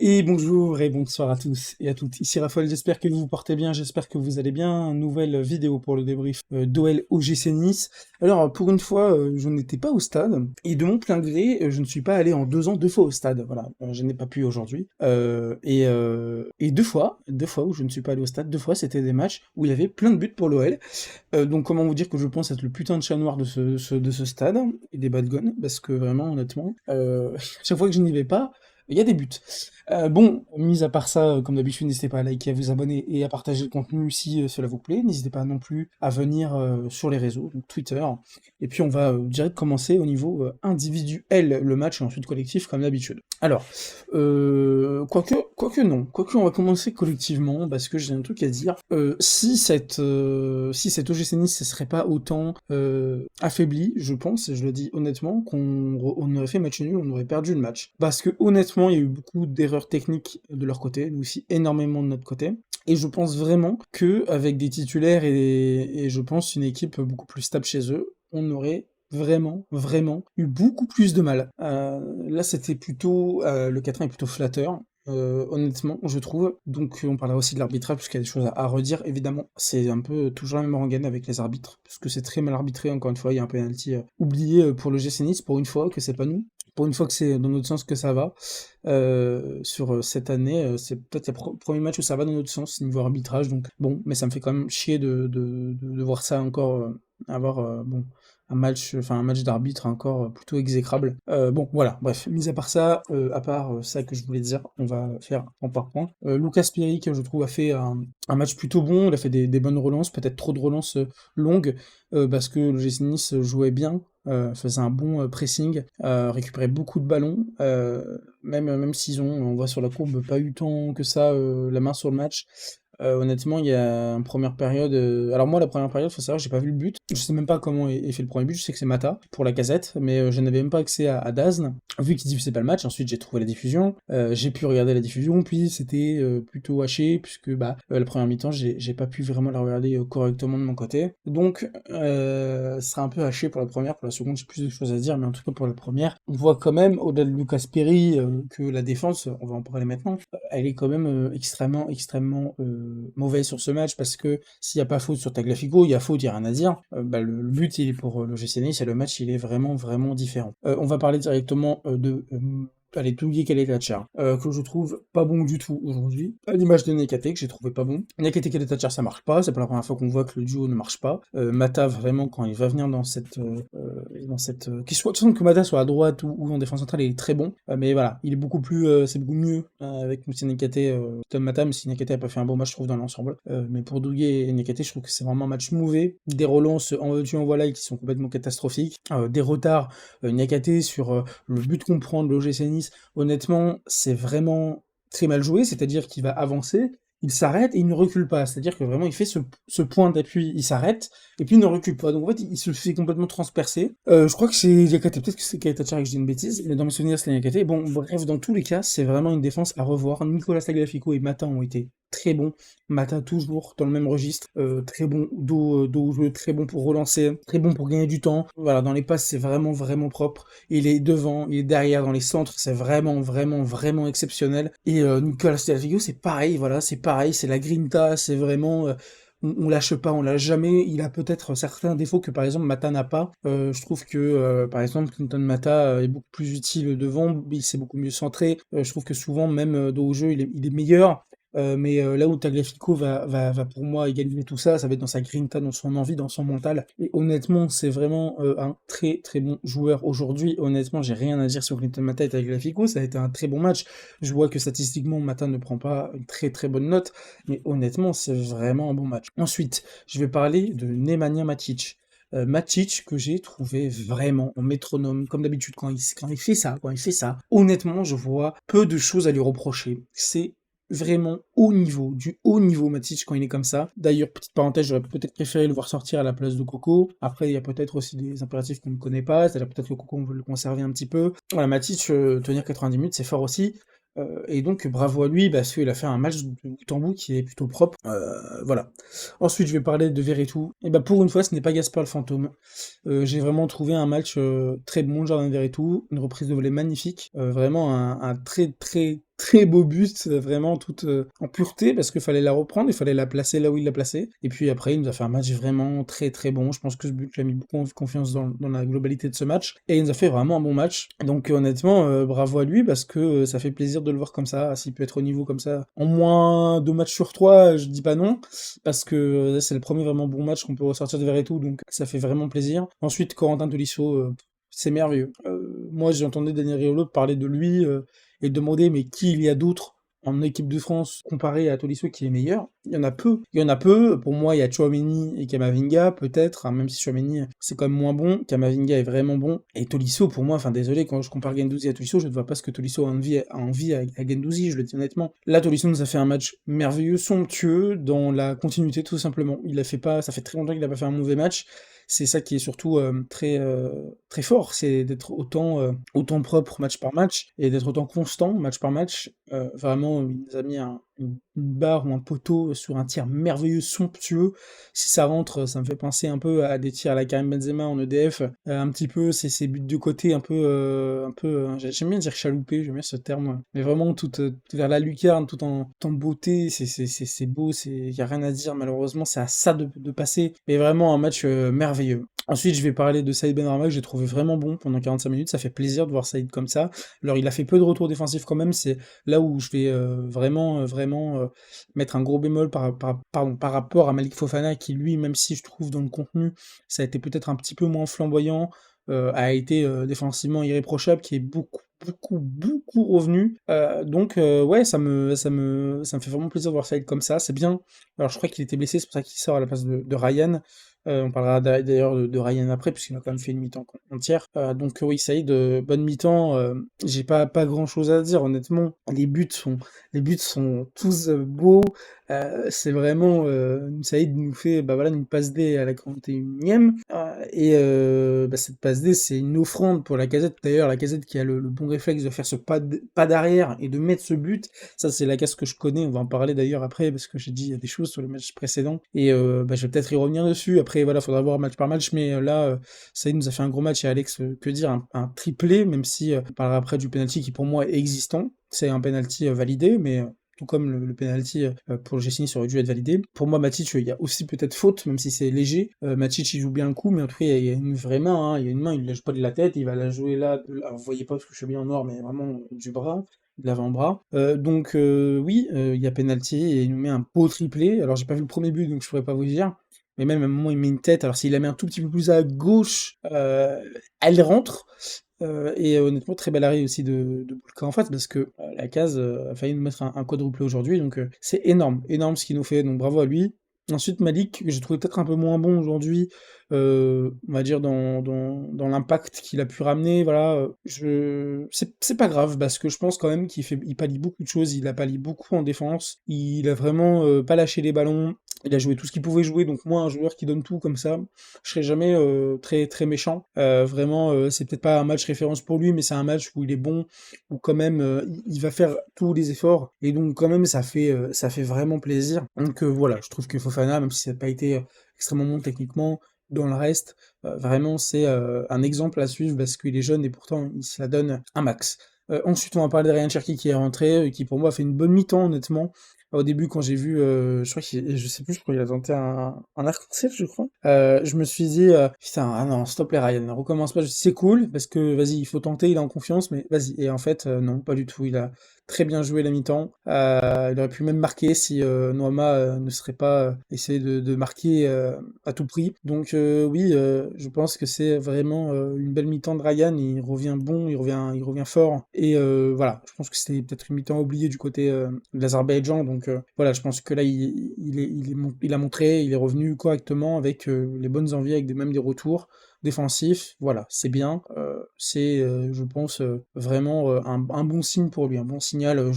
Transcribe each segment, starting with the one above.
Et bonjour et bonsoir à tous et à toutes. Ici Raphaël, j'espère que vous vous portez bien, j'espère que vous allez bien. Nouvelle vidéo pour le débrief d'OL OGC Nice. Alors pour une fois, je n'étais pas au stade et de mon plein gré, je ne suis pas allé en 2 ans 2 fois au stade. Voilà, je n'ai pas pu aujourd'hui. Et 2 fois où je ne suis pas allé au stade, 2 fois c'était des matchs où il y avait plein de buts pour l'OL. Donc comment vous dire que je pense être le putain de chat noir de ce stade et des bad guns, parce que vraiment honnêtement, chaque fois que je n'y vais pas, il y a des buts. Bon, mis à part ça, comme d'habitude, n'hésitez pas à liker, à vous abonner et à partager le contenu si cela vous plaît. N'hésitez pas non plus à venir sur les réseaux, donc Twitter. Et puis on va direct commencer au niveau individuel le match et ensuite collectif comme d'habitude. Alors, quoique non, quoique on va commencer collectivement parce que j'ai un truc à dire. Si cette OGC Nice ne serait pas autant affaibli, je pense, et je le dis honnêtement, on aurait fait match nul, on aurait perdu le match. Parce que honnêtement, il y a eu beaucoup d'erreurs techniques de leur côté, nous aussi énormément de notre côté. Et je pense vraiment que avec des titulaires et je pense une équipe beaucoup plus stable chez eux, on aurait vraiment eu beaucoup plus de mal. Là, c'était plutôt le 4-1 est plutôt flatteur. Honnêtement, je trouve. Donc, on parlera aussi de l'arbitrage, parce qu'il y a des choses à redire. Évidemment, c'est un peu toujours la même rengaine avec les arbitres, parce que c'est très mal arbitré. Encore une fois, il y a un penalty oublié pour le GC Nice, pour une fois que c'est pas nous. Pour une fois que c'est dans notre sens que ça va. Sur cette année, c'est peut-être le premier match où ça va dans notre sens, niveau arbitrage. Donc, bon, mais ça me fait quand même chier de voir ça encore avoir bon un match d'arbitre encore plutôt exécrable. Bon, voilà, bref, mis à part ça, à part ça que je voulais dire, on va faire point par point. Lucas Pieric, je trouve, a fait un match plutôt bon, il a fait des bonnes relances, peut-être trop de relances longues, parce que le GC Nice jouait bien, faisait un bon pressing, récupérait beaucoup de ballons, même s'ils ont, on voit sur la courbe, pas eu tant que ça la main sur le match. Honnêtement, il y a une première période. Alors moi, la première période, faut savoir, j'ai pas vu le but. Je sais même pas comment est fait le premier but. Je sais que c'est Mata pour la casette, mais je n'avais même pas accès à Dazn. Vu qu'il diffusait pas le match, ensuite j'ai trouvé la diffusion. J'ai pu regarder la diffusion, puis c'était plutôt haché puisque la première mi-temps, j'ai pas pu vraiment la regarder correctement de mon côté. Donc, ce sera un peu haché pour la première. Pour la seconde, j'ai plus de choses à dire, mais en tout cas pour la première, on voit quand même au-delà de Lucas Perry que la défense, on va en parler maintenant, elle est quand même extrêmement mauvaise sur ce match, parce que s'il n'y a pas faute sur Tagliafico, il y a faute, il n'y a rien à dire. Le but, il est pour le GC Nice, et le match, il est vraiment différent. On va parler directement de allez, Dougie Kaletacha, que je trouve pas bon du tout aujourd'hui. À l'image de Nekate, que j'ai trouvé pas bon. Nekate Kaletacha, ça marche pas, c'est pas la première fois qu'on voit que le duo ne marche pas. Mata, vraiment, quand il va venir dans cette qu'il soit, de toute façon, que Mata soit à droite ou en défense centrale, il est très bon. Mais voilà, il est beaucoup plus, c'est beaucoup mieux avec Moussa Nekate, Tom Mata, même si Nekate a pas fait un bon match, je trouve, dans l'ensemble. Mais pour Dougie et Nekate, je trouve que c'est vraiment un match mauvais. Des relances en veux-tu en voilà qui sont complètement catastrophiques. Des retards, Nekate sur le but qu'on prend de l'OGC Nice, honnêtement, c'est vraiment très mal joué, c'est-à-dire qu'il va avancer, il s'arrête et il ne recule pas, c'est-à-dire que vraiment il fait ce point d'appui, il s'arrête, et puis il ne recule pas, donc en fait il se fait complètement transpercer. Je crois que c'est Yakate, peut-être que c'est Kaitachar et que je dis une bêtise, mais dans mes souvenirs c'est Yakate. Bon, bref, dans tous les cas, c'est vraiment une défense à revoir. Nicolas Tagliafico et Mata ont été très bons. Mata toujours dans le même registre, très bon dos au jeu, très bon pour relancer, très bon pour gagner du temps. Voilà, dans les passes c'est vraiment propre. Il est devant, il est derrière dans les centres, c'est vraiment exceptionnel. Et Nicolas Tagliafico c'est pareil, voilà, c'est pareil, c'est la grinta, c'est vraiment on lâche pas, on lâche jamais. Il a peut-être certains défauts que par exemple Mata n'a pas. Je trouve que par exemple Clinton Mata est beaucoup plus utile devant, il s'est beaucoup mieux centré. Je trouve que souvent même dos au jeu il est meilleur. Mais là où Tagliafico va pour moi égaliser tout ça, ça va être dans sa grinta, dans son envie, dans son mental. Et honnêtement, c'est vraiment un très bon joueur aujourd'hui. Honnêtement, j'ai rien à dire sur Clinton Mata et Tagliafico, ça a été un très bon match. Je vois que statistiquement, Mata ne prend pas une très bonne note, mais honnêtement, c'est vraiment un bon match. Ensuite, je vais parler de Nemanja Matic. Matic que j'ai trouvé vraiment en métronome, comme d'habitude quand il fait ça, honnêtement, je vois peu de choses à lui reprocher. C'est vraiment haut niveau, du haut niveau Matic quand il est comme ça. D'ailleurs, petite parenthèse, j'aurais peut-être préféré le voir sortir à la place de Coco. Après, il y a peut-être aussi des impératifs qu'on ne connaît pas, c'est-à-dire peut-être que Coco, on veut le conserver un petit peu. Voilà, Matic, tenir 90 minutes, c'est fort aussi. Et donc bravo à lui parce qu'il a fait un match de bout en bout qui est plutôt propre. Voilà. Ensuite je vais parler de Veretout. Et pour une fois ce n'est pas Gaspard le fantôme. J'ai vraiment trouvé un match très bon de Jordan Veretout, une reprise de volée magnifique, vraiment un très beau but, vraiment toute en pureté, parce qu'il fallait la reprendre, il fallait la placer là où il l'a placée. Et puis après, il nous a fait un match vraiment très très bon. Je pense que ce but l'a mis beaucoup en confiance dans la globalité de ce match. Et il nous a fait vraiment un bon match. Donc honnêtement, bravo à lui, parce que ça fait plaisir de le voir comme ça. S'il peut être au niveau comme ça, en moins 2 matchs sur 3, je dis pas non, parce que c'est le premier vraiment bon match qu'on peut ressortir de Verretou, donc ça fait vraiment plaisir. Ensuite, Corentin Tolisso, c'est merveilleux. Moi, j'ai entendu Daniel Riolo parler de lui et demander mais qui il y a d'autre en équipe de France comparé à Tolisso qui est meilleur. Il y en a peu. Il y en a peu. Pour moi, il y a Tchouaméni et Camavinga, peut-être, hein, même si Tchouaméni, c'est quand même moins bon. Camavinga est vraiment bon. Et Tolisso, pour moi, enfin désolé, quand je compare Guendouzi à Tolisso, je ne vois pas ce que Tolisso a envie à Guendouzi, je le dis honnêtement. Là, Tolisso nous a fait un match merveilleux, somptueux, dans la continuité tout simplement. Il a fait pas, ça fait très longtemps qu'il n'a pas fait un mauvais match. C'est ça qui est surtout très fort, c'est d'être autant propre match par match et d'être autant constant match par match. Vraiment, il nous a mis une barre ou un poteau sur un tir merveilleux, somptueux. Si ça rentre, ça me fait penser un peu à des tirs à la Karim Benzema en EDF, un petit peu ces buts de côté j'aime bien dire chaloupé, j'aime bien ce terme, mais vraiment tout vers la lucarne, tout en beauté, c'est beau, y a rien à dire, malheureusement, c'est à ça de passer, mais vraiment un match merveilleux. Ensuite, je vais parler de Saïd Benrahma, que j'ai trouvé vraiment bon pendant 45 minutes, ça fait plaisir de voir Saïd comme ça. Alors, il a fait peu de retours défensifs quand même, c'est là où je vais vraiment mettre un gros bémol par rapport à Malik Fofana, qui lui, même si je trouve dans le contenu, ça a été peut-être un petit peu moins flamboyant, a été défensivement irréprochable, qui est beaucoup revenu. Donc ouais, ça me fait vraiment plaisir de voir Saïd comme ça, c'est bien. Alors je crois qu'il était blessé, c'est pour ça qu'il sort à la place de Ryan. On parlera d'ailleurs de Ryan après, puisqu'il a quand même fait une mi-temps entière. Donc oui, Saïd, bonne mi-temps. J'ai pas grand-chose à dire, honnêtement. Les buts sont tous beaux. C'est vraiment Saïd nous fait bah voilà une passe D à la 41e et cette passe D c'est une offrande pour la Lacazette. D'ailleurs la Lacazette qui a le bon réflexe de faire ce pas d'arrière et de mettre ce but, ça c'est la case que je connais, on va en parler d'ailleurs après parce que j'ai dit il y a des choses sur les matchs précédents et je vais peut-être y revenir dessus. Après voilà, faudra voir match par match, mais là Saïd nous a fait un gros match et Alex, que dire, un triplé, même si on parlera après du penalty qui pour moi est existant. C'est un penalty validé, mais tout comme le penalty pour le Gessini, ça aurait dû être validé. Pour moi, Matic, il y a aussi peut-être faute, même si c'est léger. Matic, il joue bien le coup, mais en tout cas, il y a une vraie main, hein, il y a une main, il ne lâche pas de la tête, il va la jouer là, alors, vous voyez pas parce que je suis bien en noir, mais vraiment du bras, de l'avant-bras. Donc oui, il y a penalty, et il nous met un beau triplé. Alors, j'ai pas vu le premier but, donc je pourrais pas vous dire. Mais même à un moment, il met une tête, alors s'il la met un tout petit peu plus à gauche, elle rentre. Et honnêtement, très bel arrêt aussi de Boulka en face, parce que la case a failli nous mettre un quadruplé aujourd'hui, donc c'est énorme ce qu'il nous fait, donc bravo à lui. Ensuite, Malik, que j'ai trouvé peut-être un peu moins bon aujourd'hui, on va dire dans l'impact qu'il a pu ramener, voilà, c'est pas grave, parce que je pense quand même il pallie beaucoup de choses, il a pallié beaucoup en défense, il a vraiment pas lâché les ballons, il a joué tout ce qu'il pouvait jouer, donc moi, un joueur qui donne tout comme ça, je serais jamais très très méchant. Vraiment, c'est peut-être pas un match référence pour lui, mais c'est un match où il est bon, où quand même il va faire tous les efforts, et donc quand même ça fait vraiment plaisir. Donc voilà, je trouve que Fofana, même si ça n'a pas été extrêmement bon techniquement, dans le reste, vraiment c'est un exemple à suivre parce qu'il est jeune et pourtant il se la donne un max. Ensuite, on va parler de Ryan Cherki qui est rentré, qui pour moi a fait une bonne mi-temps honnêtement. Au début, quand j'ai vu, je sais plus, je crois qu'il a tenté un arc-en-ciel, je crois. Je me suis dit, putain, ah non, stop les Ryan, recommence pas. C'est cool, parce que, vas-y, il faut tenter, il est en confiance, mais vas-y. Et en fait, non, pas du tout. Il a très bien joué la mi-temps. Il aurait pu même marquer si Noama ne serait pas essayé de marquer à tout prix. Donc oui, je pense que c'est vraiment une belle mi-temps de Ryan. Il revient bon, il revient fort. Et voilà, je pense que c'était peut-être une mi-temps oubliée du côté de l'Azerbaïdjan. Donc voilà, je pense que là, il a montré, il est revenu correctement avec les bonnes envies, avec même des retours défensifs. Voilà, c'est bien. C'est, je pense, vraiment un bon signe pour lui, un bon signal.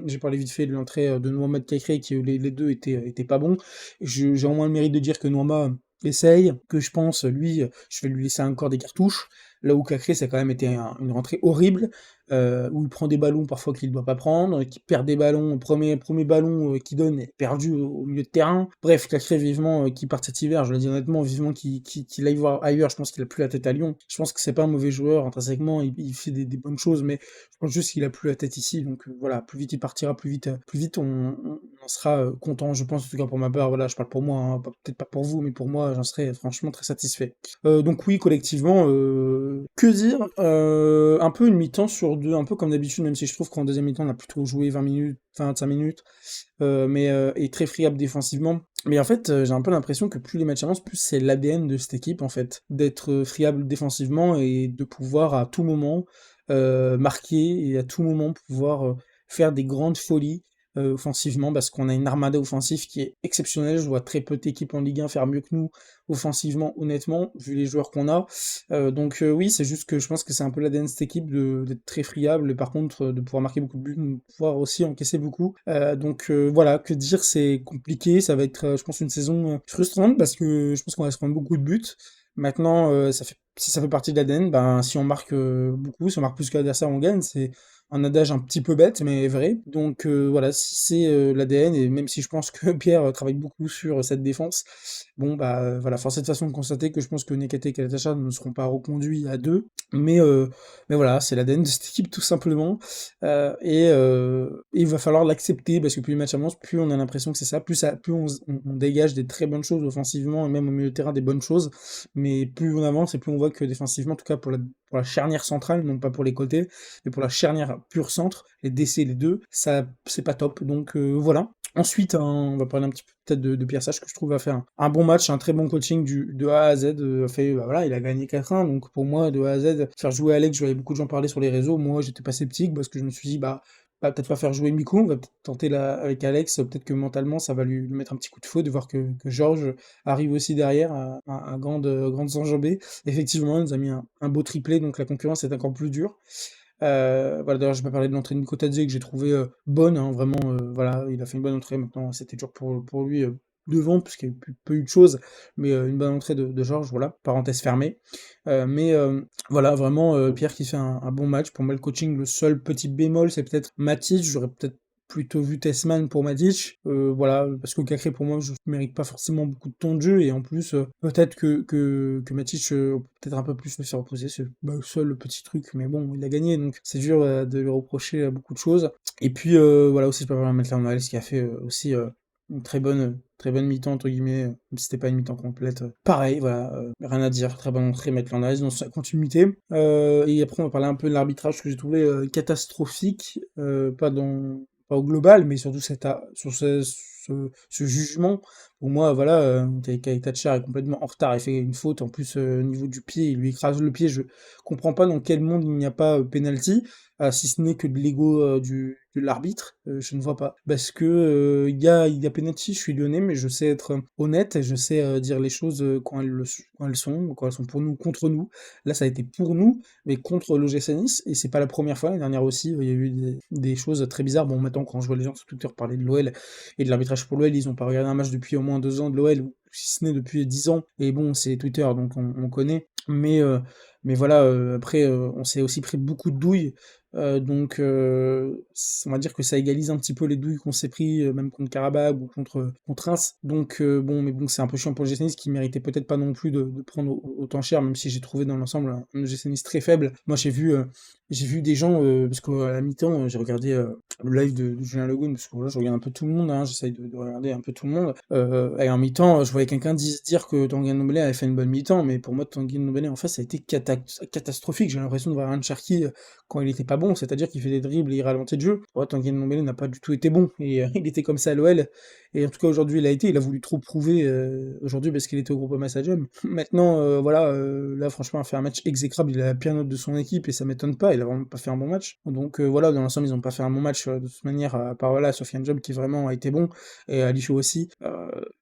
J'ai parlé vite fait de l'entrée de Nouama Kakré, qui les deux étaient pas bons. J'ai au moins le mérite de dire que Nouama essaye, que je pense, lui, je vais lui laisser encore des cartouches. Là où Cacré, ça a quand même été une rentrée horrible, où il prend des ballons parfois qu'il ne doit pas prendre, qui perd des ballons, premier ballon qu'il donne est perdu au milieu de terrain. Bref, Cacré, vivement qu'il parte cet hiver, je le dis honnêtement, vivement qu'il aille voir ailleurs, je pense qu'il a plus la tête à Lyon. Je pense que c'est pas un mauvais joueur, intrinsèquement, il fait des bonnes choses, mais je pense juste qu'il a plus la tête ici, donc voilà, plus vite il partira, plus vite on en sera content, je pense, en tout cas pour ma part, voilà, je parle pour moi, hein, peut-être pas pour vous, mais pour moi, j'en serais franchement très satisfait. Donc oui, collectivement, que dire? Un peu une mi-temps sur deux, un peu comme d'habitude, même si je trouve qu'en deuxième mi-temps, on a plutôt joué 20 minutes, 25 minutes, et très friable défensivement. Mais en fait, j'ai un peu l'impression que plus les matchs avancent, plus c'est l'ADN de cette équipe, en fait, d'être friable défensivement et de pouvoir à tout moment marquer et à tout moment pouvoir faire des grandes folies offensivement, parce qu'on a une armada offensive qui est exceptionnelle. Je vois très peu d'équipes en Ligue 1 faire mieux que nous offensivement, honnêtement, vu les joueurs qu'on a. Donc oui, c'est juste que je pense que c'est un peu l'ADN de cette équipe d'être très friable, et par contre de pouvoir marquer beaucoup de buts, de pouvoir aussi encaisser beaucoup. Donc voilà, que dire, c'est compliqué, ça va être, je pense, une saison frustrante, parce que je pense qu'on va se prendre beaucoup de buts. Maintenant, si ça fait partie de l'ADN, ben, si on marque beaucoup, si on marque plus que l'adversaire, on gagne. C'est un adage un petit peu bête, mais vrai. Donc voilà, si c'est l'ADN, et même si je pense que Pierre travaille beaucoup sur cette défense, bon, bah voilà, force est de façon de constater que je pense que Nekate et Kaletacha ne seront pas reconduits à deux. Mais, euh, mais voilà, c'est l'ADN de cette équipe, tout simplement. Et il va falloir l'accepter, parce que plus les matchs avancent, plus on a l'impression que c'est ça, plus on dégage des très bonnes choses offensivement, et même au milieu de terrain des bonnes choses. Mais plus on avance et plus on voit que défensivement, en tout cas pour la charnière centrale, non pas pour les côtés, mais pour la charnière pure centre, les DC, les deux, ça c'est pas top. Donc voilà. Ensuite, hein, on va parler un petit peu peut-être de Pierre Sage, que je trouve a fait un bon match, un très bon coaching de A à Z. Bah, voilà, il a gagné 4-1, donc pour moi, de A à Z, faire jouer Alex, je voyais beaucoup de gens parler sur les réseaux, moi j'étais pas sceptique, parce que je me suis dit, bah peut-être pas faire jouer Miku, on va peut-être tenter là avec Alex, peut-être que mentalement ça va lui mettre un petit coup de feu de voir que Georges arrive aussi derrière à grandes enjambées. Effectivement, il nous a mis un beau triplé, donc la concurrence est encore plus dure. Voilà, d'ailleurs, je vais pas parler de l'entrée de Nikotadze que j'ai trouvé bonne, hein, vraiment, voilà, il a fait une bonne entrée. Maintenant, c'était dur pour lui devant, puisqu'il n'y a peu eu de choses, mais une bonne entrée de Georges, voilà, parenthèse fermée. Voilà, vraiment, Pierre qui fait un bon match. Pour moi, le coaching, le seul petit bémol, c'est peut-être Matic. J'aurais peut-être plutôt vu Tessman pour Matic, voilà, parce que Cacré, pour moi, je mérite pas forcément beaucoup de temps de jeu, et en plus, peut-être que Matic, peut-être un peu plus le faire reposer, c'est le seul petit truc, mais bon, il a gagné, donc c'est dur de lui reprocher beaucoup de choses. Et puis, voilà, aussi, je peux parler de Maitland Niles, qui a fait aussi une très bonne mi-temps, entre guillemets, même si c'était pas une mi-temps complète. Pareil, voilà, rien à dire, très bonne entrée, Maitland Niles dans sa continuité. Et après, on va parler un peu de l'arbitrage que j'ai trouvé catastrophique, pas au global, mais surtout sur ce jugement. Pour moi, voilà, Thatcher est complètement en retard, il fait une faute, en plus, au niveau du pied, il lui écrase le pied, je comprends pas dans quel monde il n'y a pas penalty, si ce n'est que de l'ego de l'arbitre, je ne vois pas. Parce que il y a penalty, je suis lyonnais, mais je sais être honnête, et je sais dire les choses quand elles sont pour nous, contre nous. Là, ça a été pour nous, mais contre l'OGC Nice, et c'est pas la première fois. L'année dernière aussi, il y a eu des choses très bizarres. Bon, maintenant, quand je vois les gens sur Twitter parler de l'OL et de l'arbitrage pour l'OL, ils ont pas regardé un match depuis au moins 2 ans de l'OL, ou si ce n'est depuis 10 ans, et bon, c'est Twitter, donc on connaît. Mais voilà, après, on s'est aussi pris beaucoup de douilles, donc on va dire que ça égalise un petit peu les douilles qu'on s'est pris, même contre Karabag ou contre Reims. Donc bon, mais bon, c'est un peu chiant pour le GC Nice, qui méritait peut-être pas non plus de prendre autant cher, même si j'ai trouvé dans l'ensemble un GC Nice très faible. Moi, j'ai vu des gens, parce qu'à la mi-temps, j'ai regardé le live de Julien Legoun, parce que voilà, je regarde un peu tout le monde, hein, j'essaye de regarder un peu tout le monde. Et en mi-temps, je voyais quelqu'un dire que Tanguy Ndombele avait fait une bonne mi-temps, mais pour moi, Tanguy Ndombele en face, ça a été catastrophique. J'ai l'impression de voir un Cherki quand il était pas bon, c'est-à-dire qu'il fait des dribbles et il ralentit le jeu. Ouais, Tanguy Ndombele n'a pas du tout été bon, et il était comme ça à l'OL. Et en tout cas, aujourd'hui, il a voulu trop prouver aujourd'hui, parce qu'il était au Groupama Stadium. Maintenant, voilà, là, franchement, il a fait un match exécrable, il a la pire note de son équipe, et ça m'étonne pas, il a vraiment pas fait un bon match. Donc voilà, dans l'ensemble, ils ont pas fait un bon match de toute manière, à part voilà, Sofiane Job qui vraiment a été bon, et Alichou aussi.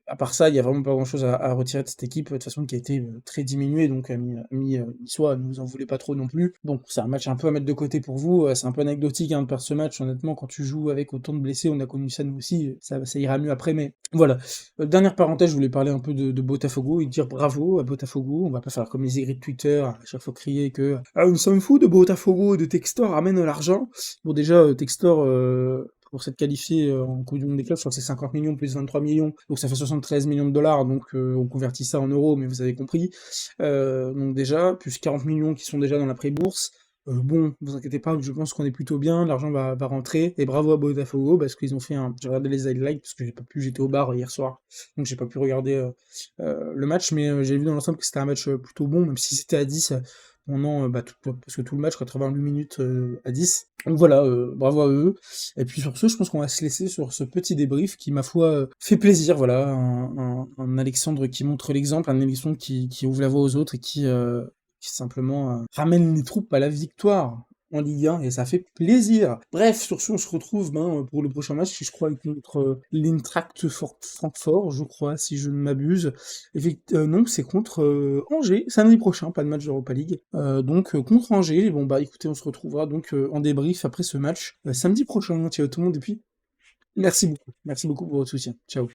À part ça, il y a vraiment pas grand-chose à retirer de cette équipe, de toute façon, qui a été, très diminuée, donc Niçois, ne vous en voulez pas trop non plus. Bon, c'est un match un peu à mettre de côté pour vous, c'est un peu anecdotique, hein, de perdre ce match, honnêtement, quand tu joues avec autant de blessés, on a connu ça nous aussi, ça ira mieux après, mais voilà. Dernière parenthèse, je voulais parler un peu de Botafogo et dire bravo à Botafogo, on va pas faire comme les aigris de Twitter, à chaque fois crier que «Ah, on s'en fout de Botafogo et de Textor, ramène l'argent». Bon déjà, Textor, pour s'être qualifié en Coupe du Monde des clubs, je crois que c'est 50 millions plus 23 millions, donc ça fait 73 millions de dollars, donc on convertit ça en euros, mais vous avez compris. Donc déjà, plus 40 millions qui sont déjà dans la pré-bourse. Bon, vous inquiétez pas, je pense qu'on est plutôt bien, l'argent va rentrer, et bravo à Botafogo, parce qu'ils ont fait un... J'ai regardé les highlights, parce que j'ai pas pu, j'étais au bar hier soir, donc j'ai pas pu regarder le match, mais j'ai vu dans l'ensemble que c'était un match plutôt bon, même si c'était à 10, pendant parce que tout le match, 88 minutes à 10. Donc voilà, bravo à eux. Et puis sur ce, je pense qu'on va se laisser sur ce petit débrief qui, ma foi, fait plaisir. Voilà, un Alexandre qui montre l'exemple, un Alexandre qui ouvre la voie aux autres et qui simplement ramène les troupes à la victoire en Ligue 1 et ça fait plaisir. Bref, sur ce, on se retrouve pour le prochain match qui, je crois, est contre l'Eintracht Francfort, je crois, si je ne m'abuse. Non, c'est contre Angers, samedi prochain, pas de match d'Europa League. Donc contre Angers, bon bah écoutez, on se retrouvera donc en débrief après ce match samedi prochain. Ciao tout le monde et puis merci beaucoup pour votre soutien. Ciao.